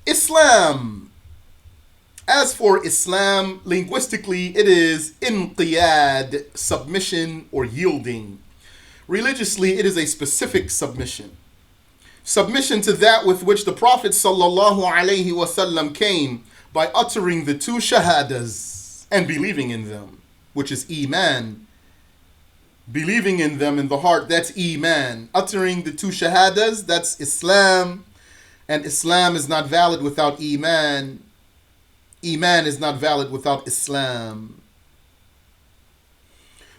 Islam. As for Islam, linguistically, it is inqiyad, submission or yielding. Religiously, it is a specific submission. Submission to that with which the Prophet ﷺ came by uttering the two shahadas and believing in them, which is iman. Believing in them in the heart, that's iman. Uttering the two shahadas, that's Islam. And Islam is not valid without iman. Iman is not valid without Islam.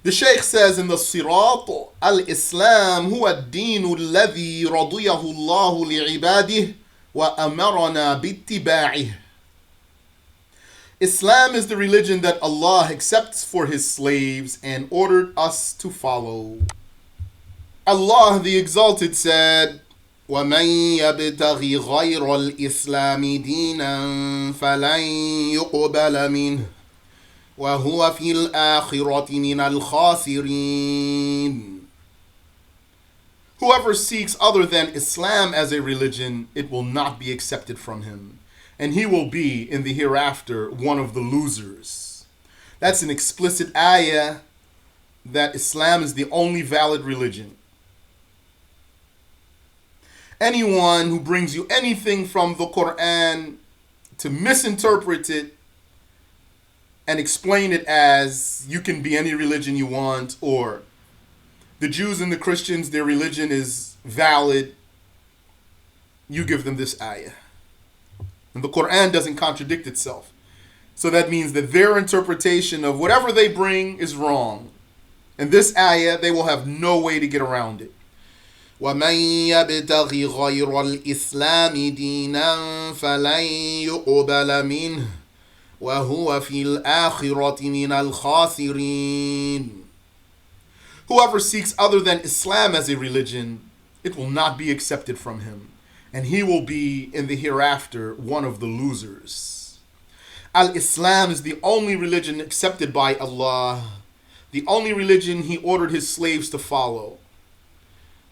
The Shaykh says in the Sirat, Al-Islam huwa ad-dinu alladhi radiyahu Allahu li'ibadihi wa amarana bittiba'ih. Islam is the religion that Allah accepts for His slaves and ordered us to follow. Allah the Exalted said, وَمَنْ يَبْتَغِ غَيْرَ الْإِسْلَامِ دِينًا فَلَنْ يُقْبَلَ مِنْهُ وَهُوَ فِي الْآخِرَةِ مِنَ الْخَاسِرِينَ. Whoever seeks other than Islam as a religion, it will not be accepted from him, and he will be in the hereafter one of the losers. That's an explicit ayah that Islam is the only valid religion. Anyone who brings you anything from the Quran to misinterpret it and explain it as you can be any religion you want, or the Jews and the Christians, their religion is valid, you give them this ayah. And the Quran doesn't contradict itself. So that means that their interpretation of whatever they bring is wrong. And this ayah, they will have no way to get around it. وَمَنْ يَبْتَغِ غَيْرَ الْإِسْلَامِ دِينًا فَلَنْ يُقْبَلَ مِنْهُ وَهُوَ فِي الْآخِرَةِ مِنَ الْخَاسِرِينَ. Whoever seeks other than Islam as a religion, it will not be accepted from him, and he will be in the hereafter one of the losers. Al-Islam is the only religion accepted by Allah, the only religion He ordered His slaves to follow.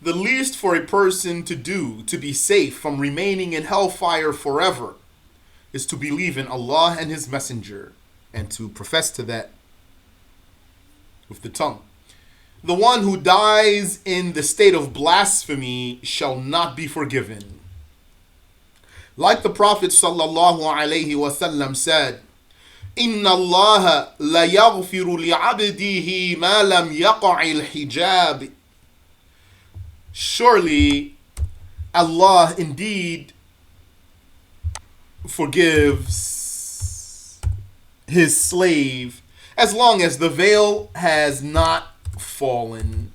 The least for a person to do to be safe from remaining in hellfire forever is to believe in Allah and His Messenger and to profess to that with the tongue. The one who dies in the state of blasphemy shall not be forgiven. Like the Prophet ﷺ said, إِنَّ اللَّهَ لَيَغْفِرُ لِعَبْدِهِ مَا لَمْ يَقَعِ الْحِجَابِ. Surely Allah indeed forgives His slave as long as the veil has not fallen.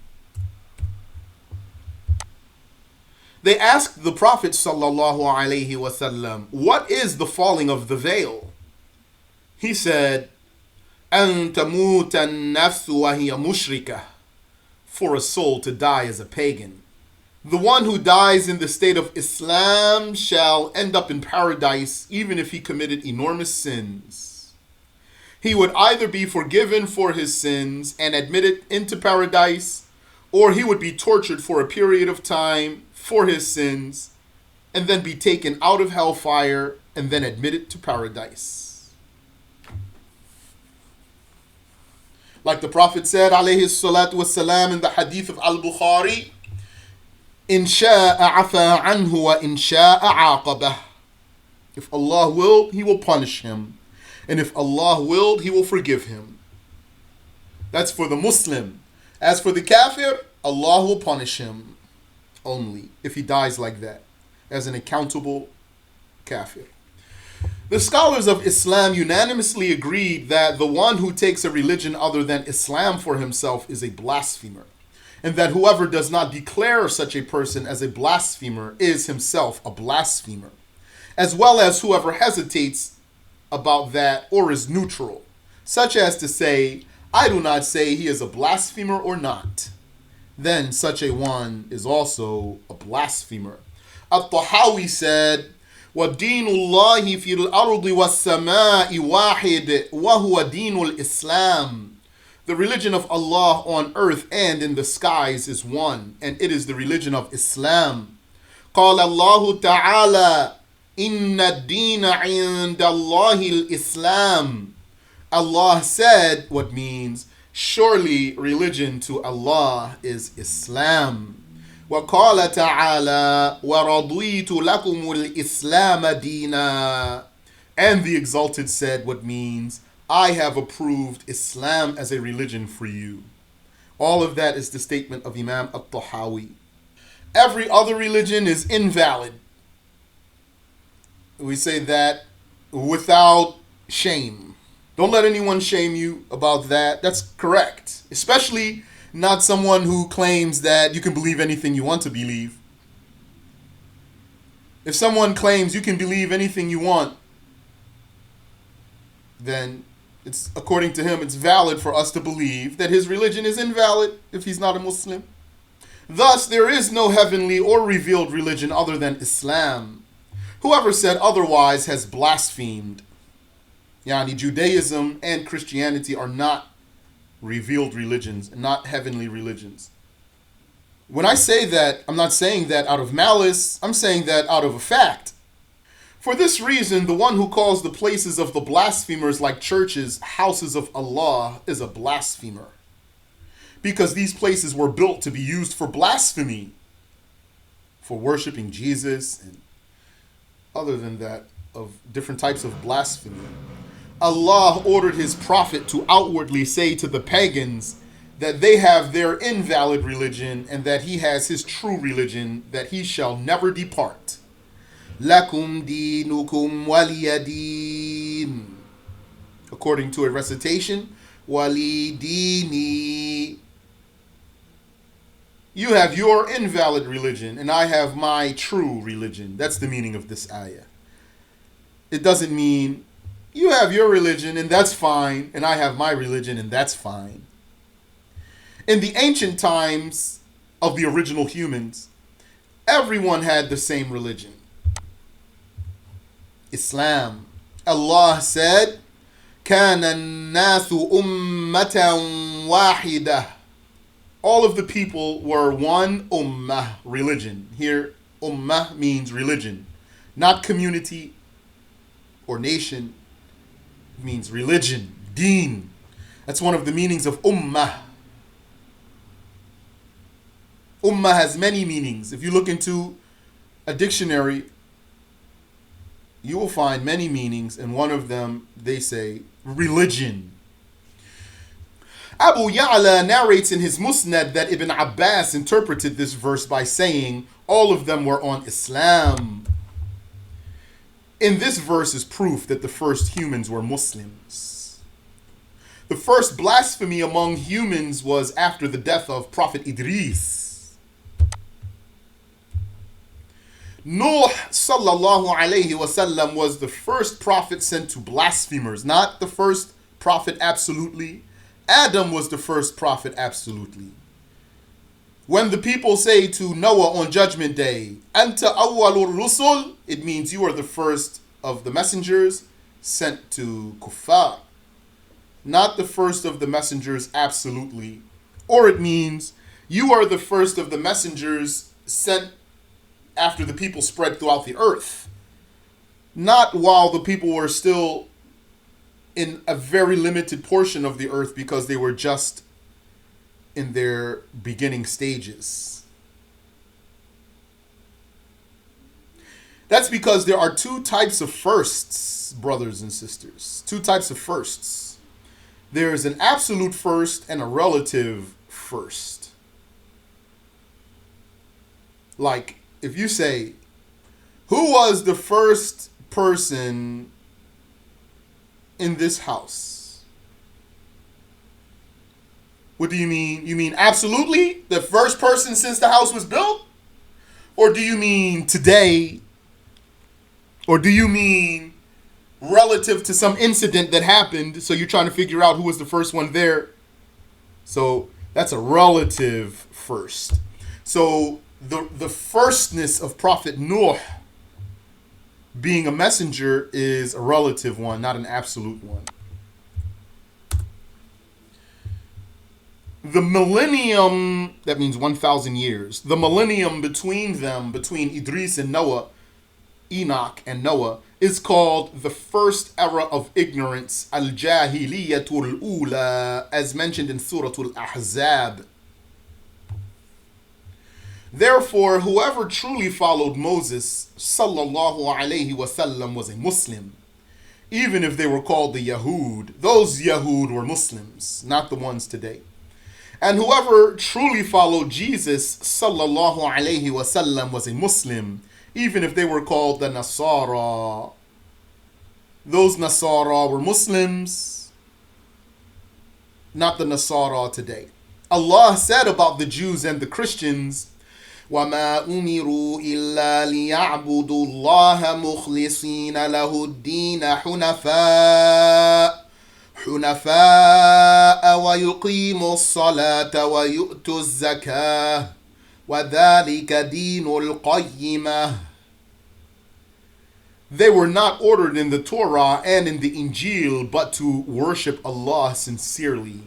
They asked the Prophet ﷺ, what is the falling of the veil? He said, أَن تَمُوتَ النَّفْسُ وَهِيَ مُشْرِكَةٌ, for a soul to die as a pagan. The one who dies in the state of Islam shall end up in paradise even if he committed enormous sins. He would either be forgiven for his sins and admitted into paradise, or he would be tortured for a period of time for his sins and then be taken out of hellfire and then admitted to paradise. Like the Prophet said, alayhi salatu wassalam, in the hadith of Al-Bukhari, إِن شَاءَ عَفَى عَنْهُ وَإِن شَاءَ عَاقَبَهُ. If Allah willed, He will punish him. And if Allah willed, He will forgive him. That's for the Muslim. As for the kafir, Allah will punish him only if he dies like that, as an accountable kafir. The scholars of Islam unanimously agreed that the one who takes a religion other than Islam for himself is a blasphemer, and that whoever does not declare such a person as a blasphemer is himself a blasphemer, as well as whoever hesitates about that or is neutral, such as to say, I do not say he is a blasphemer or not, then such a one is also a blasphemer. At-Tahawi said, وَدِينُ اللَّهِ فِي الْأَرْضِ وَالسَّمَاءِ وَاحِدٌ وَهُوَ دِينُ الْإِسْلَامِ. The religion of Allah on earth and in the skies is one, and it is the religion of Islam. قال الله تعالى إن الدين عند الله الإسلام. Allah said, what means, surely religion to Allah is Islam. وقال تعالى ورضيت لكم الإسلام دينا. And the Exalted said, what means, I have approved Islam as a religion for you. All of that is the statement of Imam At-Tahawi. Every other religion is invalid. We say that without shame. Don't let anyone shame you about that. That's correct. Especially not someone who claims that you can believe anything you want to believe. If someone claims you can believe anything you want, then it's, according to him, it's valid for us to believe that his religion is invalid if he's not a Muslim. Thus, there is no heavenly or revealed religion other than Islam. Whoever said otherwise has blasphemed. Yani, Judaism and Christianity are not revealed religions, not heavenly religions. When I say that, I'm not saying that out of malice, I'm saying that out of a fact. For this reason, the one who calls the places of the blasphemers like churches, houses of Allah, is a blasphemer. Because these places were built to be used for blasphemy, for worshiping Jesus, and other than that, of different types of blasphemy. Allah ordered his prophet to outwardly say to the pagans that they have their invalid religion and that he has his true religion that he shall never depart. Lakum dinukum waliyadin. According to a recitation, wali dini. You have your invalid religion and I have my true religion. That's the meaning of this ayah. It doesn't mean you have your religion and that's fine, and I have my religion and that's fine. In the ancient times of the original humans, everyone had the same religion. Islam. Allah said, كَانَ النَّاسُ أُمَّةً وَاحِدَةً. All of the people were one ummah, religion. Here, ummah means religion, not community or nation. It means religion, deen. That's one of the meanings of ummah. Ummah has many meanings. If you look into a dictionary, you will find many meanings, and one of them, they say, religion. Abu Ya'la narrates in his Musnad that Ibn Abbas interpreted this verse by saying, all of them were on Islam. In this verse is proof that the first humans were Muslims. The first blasphemy among humans was after the death of Prophet Idris. Nuh sallallahu alayhi wasallam was the first prophet sent to blasphemers, not the first prophet absolutely. Adam was the first prophet absolutely. When the people say to Noah on Judgment Day, Anta awwalur rusul, it means you are the first of the messengers sent to kuffar, not the first of the messengers absolutely. Or it means you are the first of the messengers sent after the people spread throughout the earth, not while the people were still in a very limited portion of the earth because they were just in their beginning stages. That's because there are two types of firsts, brothers and sisters. Two types of firsts. There is an absolute first and a relative first. Like, if you say, who was the first person in this house? What do you mean? You mean absolutely the first person since the house was built? Or do you mean today? Or do you mean relative to some incident that happened, so you're trying to figure out who was the first one there? So that's a relative first. So the firstness of Prophet Nuh being a messenger is a relative one, not an absolute one. The millennium, that means 1,000 years. The millennium between them, between Idris and Noah, Enoch and Noah, is called the first era of ignorance, al-Jahiliyatul Ula, as mentioned in Surah Al-Ahzab. Therefore, whoever truly followed Moses, sallallahu alayhi wasallam, was a Muslim. Even if they were called the Yahud, those Yahud were Muslims, not the ones today. And whoever truly followed Jesus, sallallahu alayhi wasallam, was a Muslim, even if they were called the Nasara. Those Nasara were Muslims, not the Nasara today. Allah said about the Jews and the Christians, وَمَا أُمِرُوا إِلَّا لِيَعْبُدُوا اللَّهَ مُخْلِصِينَ لَهُ الدِّينَ حُنَفَاءَ وَيُقِيمُوا الصَّلَاةَ وَيُؤْتُوا الزَّكَاةَ وَذَلِكَ دِينُ الْقَيِّمَةِ. They were not ordered in the Torah and in the Injil but to worship Allah sincerely,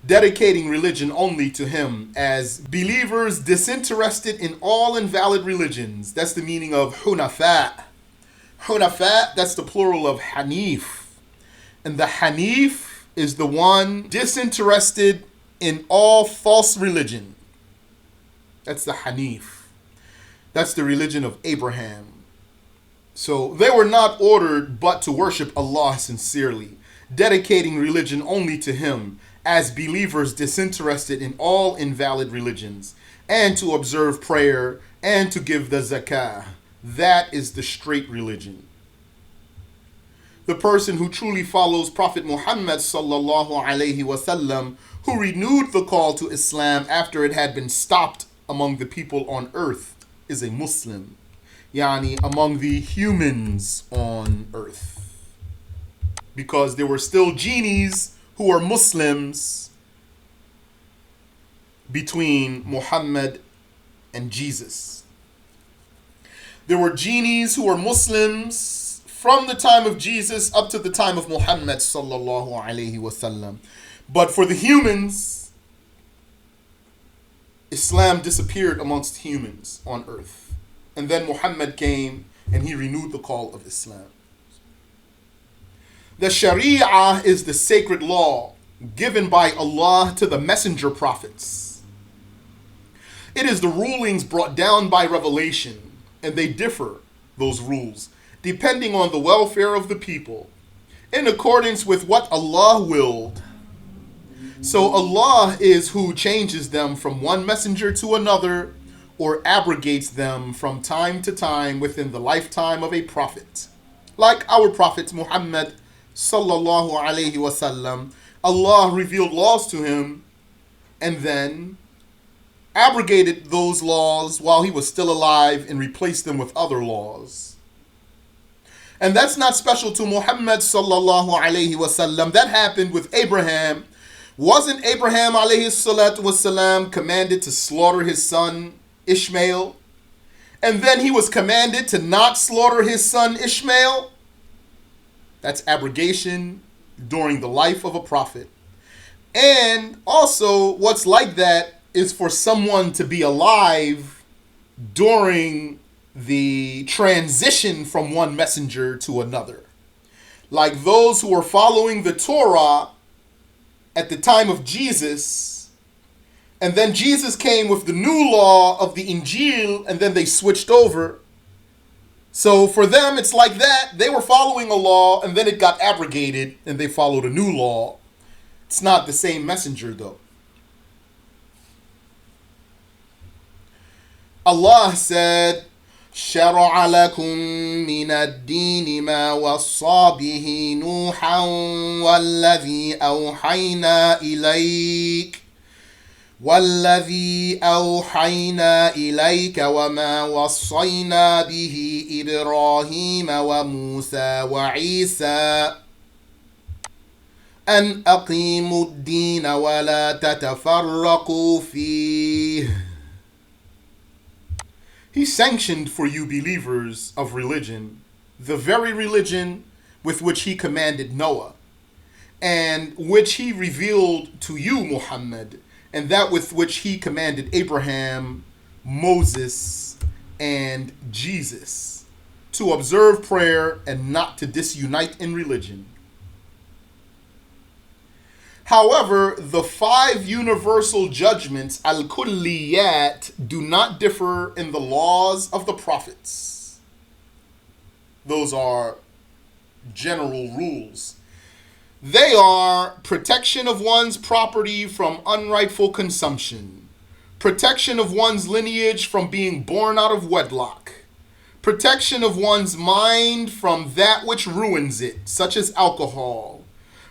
dedicating religion only to Him, as believers disinterested in all invalid religions. That's the meaning of Hunafa. Hunafa, that's the plural of Hanif. And the Hanif is the one disinterested in all false religion. That's the Hanif. That's the religion of Abraham. So they were not ordered but to worship Allah sincerely, dedicating religion only to Him, as believers disinterested in all invalid religions, and to observe prayer and to give the zakah. That is the straight religion. The person who truly follows Prophet Muhammad sallallahu alaihi wasallam, who renewed the call to Islam after it had been stopped among the people on earth, is a Muslim. Yani among the humans on earth. Because there were still genies who were Muslims between Muhammad and Jesus. There were genies who were Muslims from the time of Jesus up to the time of Muhammad sallallahu alaihi wasallam. But for the humans, Islam disappeared amongst humans on earth. And then Muhammad came and he renewed the call of Islam. The Sharia is the sacred law given by Allah to the messenger prophets. It is the rulings brought down by revelation, and they differ, those rules, depending on the welfare of the people, in accordance with what Allah willed. So Allah is who changes them from one messenger to another, or abrogates them from time to time within the lifetime of a prophet. Like our Prophet Muhammad sallallahu alaihi wasallam, Allah revealed laws to him and then abrogated those laws while he was still alive and replaced them with other laws. And that's not special to Muhammad sallallahu alaihi wasallam. That happened with Abraham. Wasn't Abraham alayhi salatu wasalam commanded to slaughter his son Ishmael? And then he was commanded to not slaughter his son Ishmael? That's abrogation during the life of a prophet. And also, what's like that is for someone to be alive during the transition from one messenger to another. Like those who were following the Torah at the time of Jesus, and then Jesus came with the new law of the Injil, and then they switched over. So for them, it's like that. They were following a law, and then it got abrogated, and they followed a new law. It's not the same messenger, though. Allah said, شَرَعَ لَكُم مِّنَ الدِّينِ مَا وَصَّى بِهِ نُوحًا والذي أوحينا إليك وما وصينا به إبراهيم وموسى وعيسى أن أقيموا الدين ولا تتفرقوا فيه. He sanctioned for you believers of religion, the very religion with which he commanded Noah, and which he revealed to you, Muhammad, and that with which he commanded Abraham, Moses, and Jesus, to observe prayer and not to disunite in religion. However, the 5 universal judgments, al-kulliyat, do not differ in the laws of the prophets. Those are general rules. They are protection of one's property from unrightful consumption, protection of one's lineage from being born out of wedlock, protection of one's mind from that which ruins it, such as alcohol,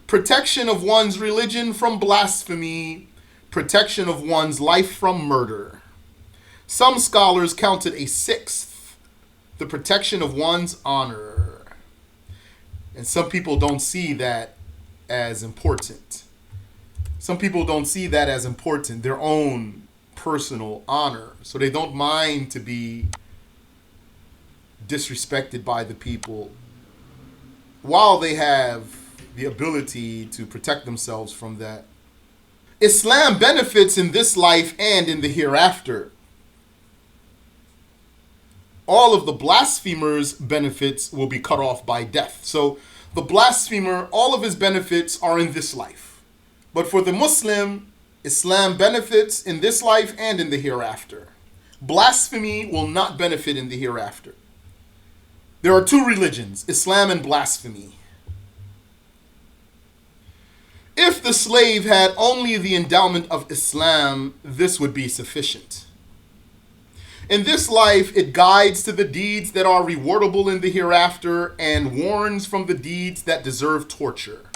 protection of one's religion from blasphemy, protection of one's life from murder. Some scholars counted a 6th, the protection of one's honor. And some people don't see that as important. Some people don't see that as important, their own personal honor. So they don't mind to be disrespected by the people while they have the ability to protect themselves from that. Islam benefits in this life and in the hereafter. All of the blasphemers' benefits will be cut off by death. So the blasphemer, all of his benefits are in this life. But for the Muslim, Islam benefits in this life and in the hereafter. Blasphemy will not benefit in the hereafter. There are 2 religions, Islam and blasphemy. If the slave had only the endowment of Islam, this would be sufficient. In this life, it guides to the deeds that are rewardable in the hereafter and warns from the deeds that deserve torture.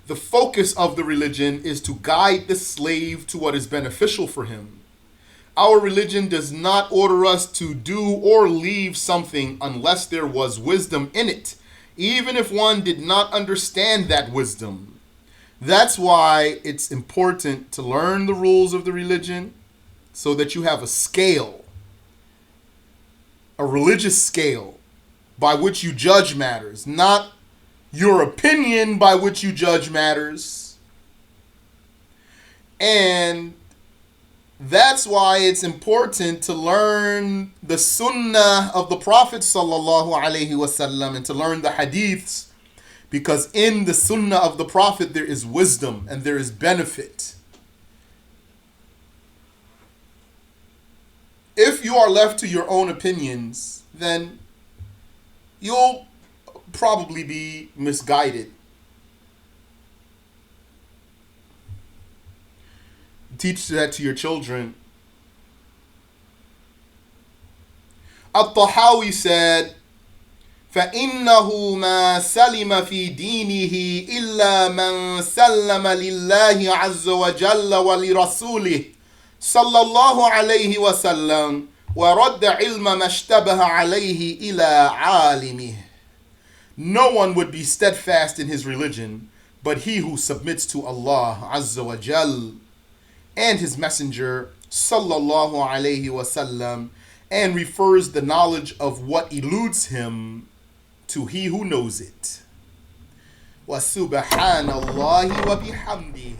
The focus of the religion is to guide the slave to what is beneficial for him. Our religion does not order us to do or leave something unless there was wisdom in it, even if one did not understand that wisdom. That's why it's important to learn the rules of the religion so that you have a scale, a religious scale by which you judge matters, not your opinion by which you judge matters. And that's why it's important to learn the sunnah of the Prophet sallallahu alaihi wasallam and to learn the hadiths, because in the sunnah of the Prophet there is wisdom and there is benefit. If you are left to your own opinions, then you'll probably be misguided. Teach that to your children. At-Tahawi said, فَإِنَّهُ مَا سَلِمَ فِي دِينِهِ إِلَّا مَنْ سَلَّمَ لِلَّهِ عَزَّ وَجَلَّ وَلِرَسُولِهِ صلى الله عليه وسلم ورد علم ما اشتبه عليه إلى عالمه. No one would be steadfast in his religion but he who submits to Allah Azza wa Jal and his messenger sallallahu alayhi wasallam and refers the knowledge of what eludes him to he who knows it. Wa subhanallahi wa bihamdihi.